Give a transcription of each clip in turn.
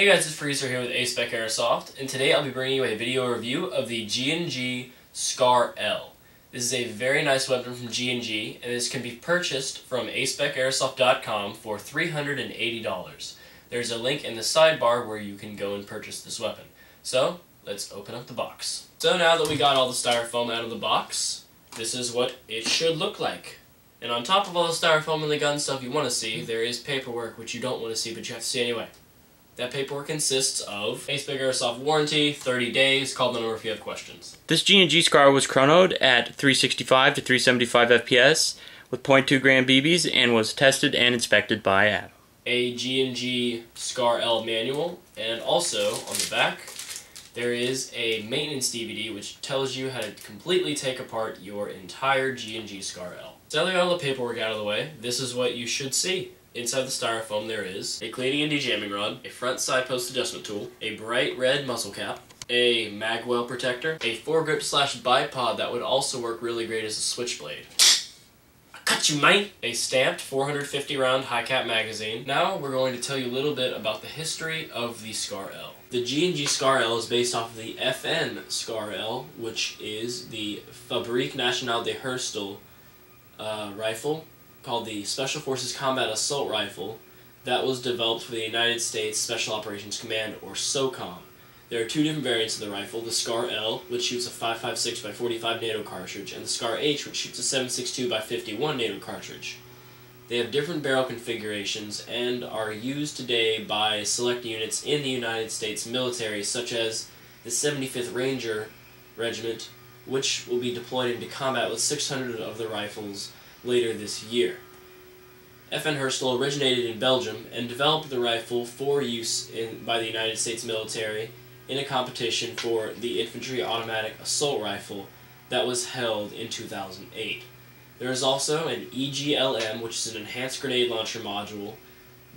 guys, it's Freezer here with A-Spec Airsoft, and today I'll be bringing you a video review of the G&G SCAR-L. This is a very nice weapon from G&G, and this can be purchased from aspeciairsoft.com for $380. There's a link in the sidebar where you can go and purchase this weapon. So, let's open up the box. So now that we got all the styrofoam out of the box, this is what it should look like. And on top of all the styrofoam and the gun stuff you want to see, there is paperwork which you don't want to see, but you have to see anyway. That paperwork consists of A-Spec Airsoft warranty, 30 days, call the number if you have questions. This G&G SCAR was chronoed at 365 to 375 FPS with .2 gram BBs and was tested and inspected by Adam. A G&G SCAR-L manual, and also on the back there is a maintenance DVD which tells you how to completely take apart your entire G&G SCAR-L. So now that I got all the paperwork out of the way, this is what you should see. Inside the styrofoam there is a cleaning and dejamming rod, a front side post adjustment tool, a bright red muzzle cap, a magwell protector, a foregrip / bipod that would also work really great as a switchblade. I cut you, mate! A stamped 450 round high cap magazine. Now we're going to tell you a little bit about the history of the SCAR-L. The G&G SCAR-L is based off of the FN SCAR-L, which is the Fabrique Nationale de Herstal rifle, called the Special Forces Combat Assault Rifle, that was developed for the United States Special Operations Command, or SOCOM. There are two different variants of the rifle, the SCAR-L, which shoots a 5.56 by 45 NATO cartridge, and the SCAR-H, which shoots a 7.62 by 51 NATO cartridge. They have different barrel configurations and are used today by select units in the United States military, such as the 75th Ranger Regiment, which will be deployed into combat with 600 of the rifles later this year. FN Herstal originated in Belgium and developed the rifle for use by the United States military in a competition for the Infantry Automatic Assault Rifle that was held in 2008. There is also an EGLM, which is an enhanced grenade launcher module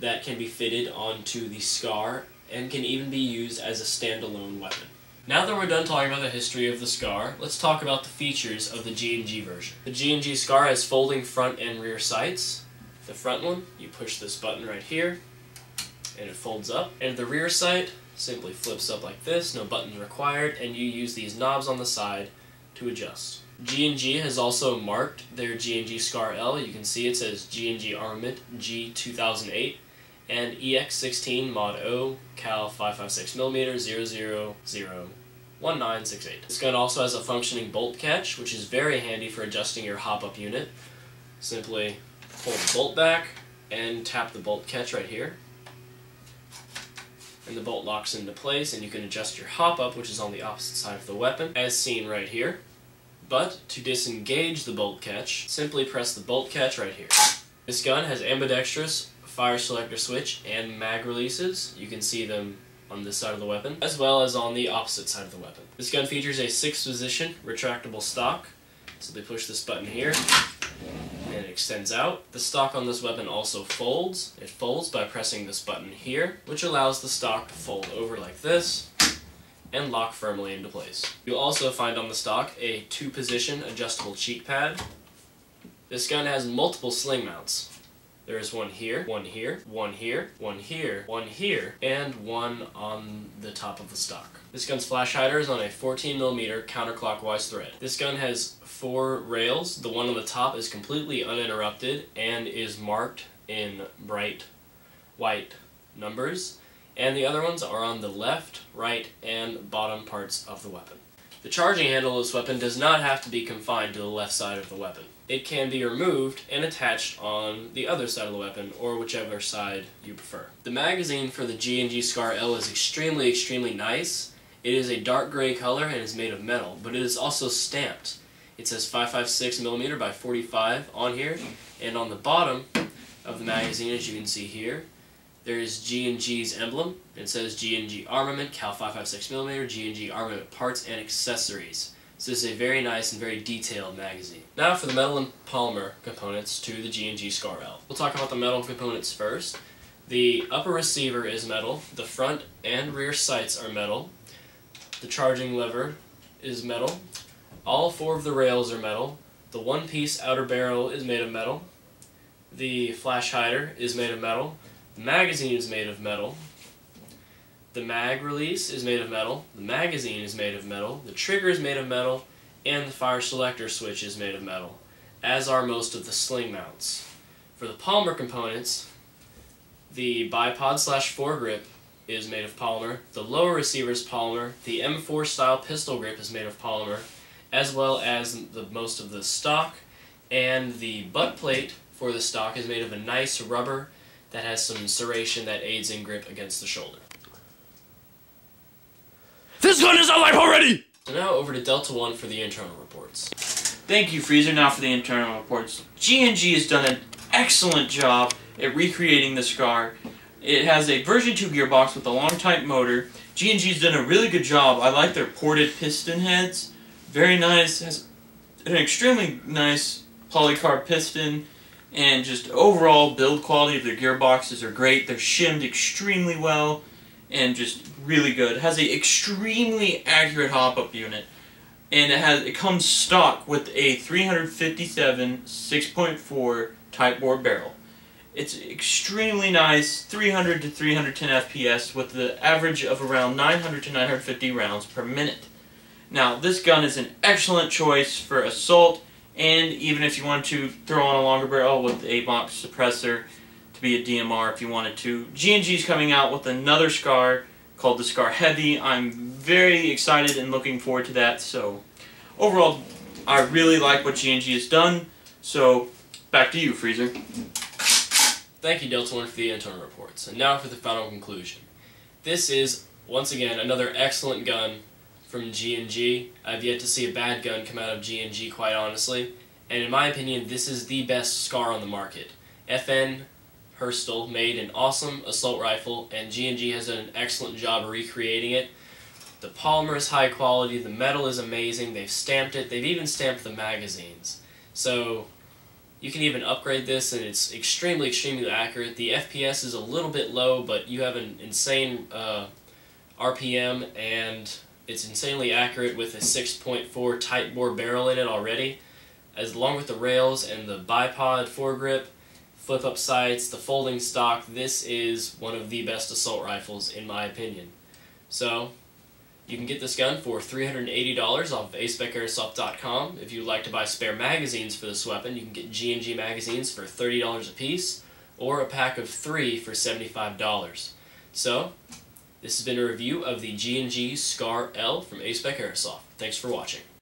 that can be fitted onto the SCAR and can even be used as a standalone weapon. Now that we're done talking about the history of the SCAR, let's talk about the features of the G&G version. The G&G SCAR has folding front and rear sights. The front one, you push this button right here, and it folds up. And the rear sight simply flips up like this, no buttons required, and you use these knobs on the side to adjust. G&G has also marked their G&G SCAR-L. You can see it says G&G Armament G 2008. And EX16 Mod O, Cal 5.56mm 0001968. This gun also has a functioning bolt catch, which is very handy for adjusting your hop-up unit. Simply pull the bolt back and tap the bolt catch right here. And the bolt locks into place, and you can adjust your hop-up, which is on the opposite side of the weapon, as seen right here. But to disengage the bolt catch, simply press the bolt catch right here. This gun has ambidextrous fire selector switch and mag releases. You can see them on this side of the weapon, as well as on the opposite side of the weapon. This gun features a 6-position retractable stock. So they push this button here, and it extends out. The stock on this weapon also folds. It folds by pressing this button here, which allows the stock to fold over like this and lock firmly into place. You'll also find on the stock a 2-position adjustable cheek pad. This gun has multiple sling mounts. There is one here, one here, one here, one here, one here, and one on the top of the stock. This gun's flash hider is on a 14mm counterclockwise thread. This gun has 4 rails. The one on the top is completely uninterrupted and is marked in bright white numbers, and the other ones are on the left, right, and bottom parts of the weapon. The charging handle of this weapon does not have to be confined to the left side of the weapon. It can be removed and attached on the other side of the weapon, or whichever side you prefer. The magazine for the G&G SCAR-L is extremely nice. It is a dark gray color and is made of metal, but it is also stamped. It says 5.56mm by 45 on here, and on the bottom of the magazine, as you can see here, there is G&G's emblem. It says G&G Armament, Cal 5.56mm, G&G Armament Parts and Accessories. So this is a very nice and very detailed magazine. Now for the metal and polymer components to the G&G SCAR-L. We'll talk about the metal components first. The upper receiver is metal, the front and rear sights are metal, the charging lever is metal, all 4 of the rails are metal, the one-piece outer barrel is made of metal, the flash hider is made of metal, the magazine is made of metal, The mag release is made of metal, the magazine is made of metal, the trigger is made of metal, and the fire selector switch is made of metal, as are most of the sling mounts. For the polymer components, the bipod/foregrip is made of polymer, the lower receiver is polymer, the M4 style pistol grip is made of polymer, as well as most of the stock, and the butt plate for the stock is made of a nice rubber that has some serration that aids in grip against the shoulder. This gun is alive already! So now over to Delta 1 for the internal reports. Thank you, Freezer. Now for the internal reports. G&G has done an excellent job at recreating the SCAR. It has a version 2 gearbox with a long type motor. G&G's done a really good job. I like their ported piston heads. Very nice. Has an extremely nice polycarb piston, and just overall build quality of their gearboxes are great. They're shimmed extremely well and just really good. It has an extremely accurate hop-up unit, and it comes stock with a 357 6.4 type bore barrel. It's extremely nice, 300 to 310 FPS with the average of around 900 to 950 rounds per minute. Now, this gun is an excellent choice for assault, and even if you want to throw on a longer barrel with a box suppressor to be a DMR if you wanted to. G&G's coming out with another SCAR called the SCAR Heavy. I'm very excited and looking forward to that. So, overall, I really like what G&G has done. So, back to you, Freezer. Thank you, Delta 1, for the internal reports. And now for the final conclusion. This is, once again, another excellent gun from G&G. I've yet to see a bad gun come out of G&G, quite honestly. And in my opinion, this is the best SCAR on the market. FN Herstal made an awesome assault rifle, and G&G has done an excellent job of recreating it. The polymer is high quality, the metal is amazing, they've stamped it, they've even stamped the magazines. So, you can even upgrade this, and it's extremely, extremely accurate. The FPS is a little bit low, but you have an insane RPM, and it's insanely accurate with a 6.4 tight bore barrel in it already. Along with the rails and the bipod foregrip, flip-up sights, the folding stock, this is one of the best assault rifles in my opinion. So, you can get this gun for $380 off of aspeciairsoft.com. If you'd like to buy spare magazines for this weapon, you can get G&G magazines for $30 a piece, or a pack of 3 for $75. So, this has been a review of the G&G SCAR-L from Aspec Airsoft. Thanks for watching.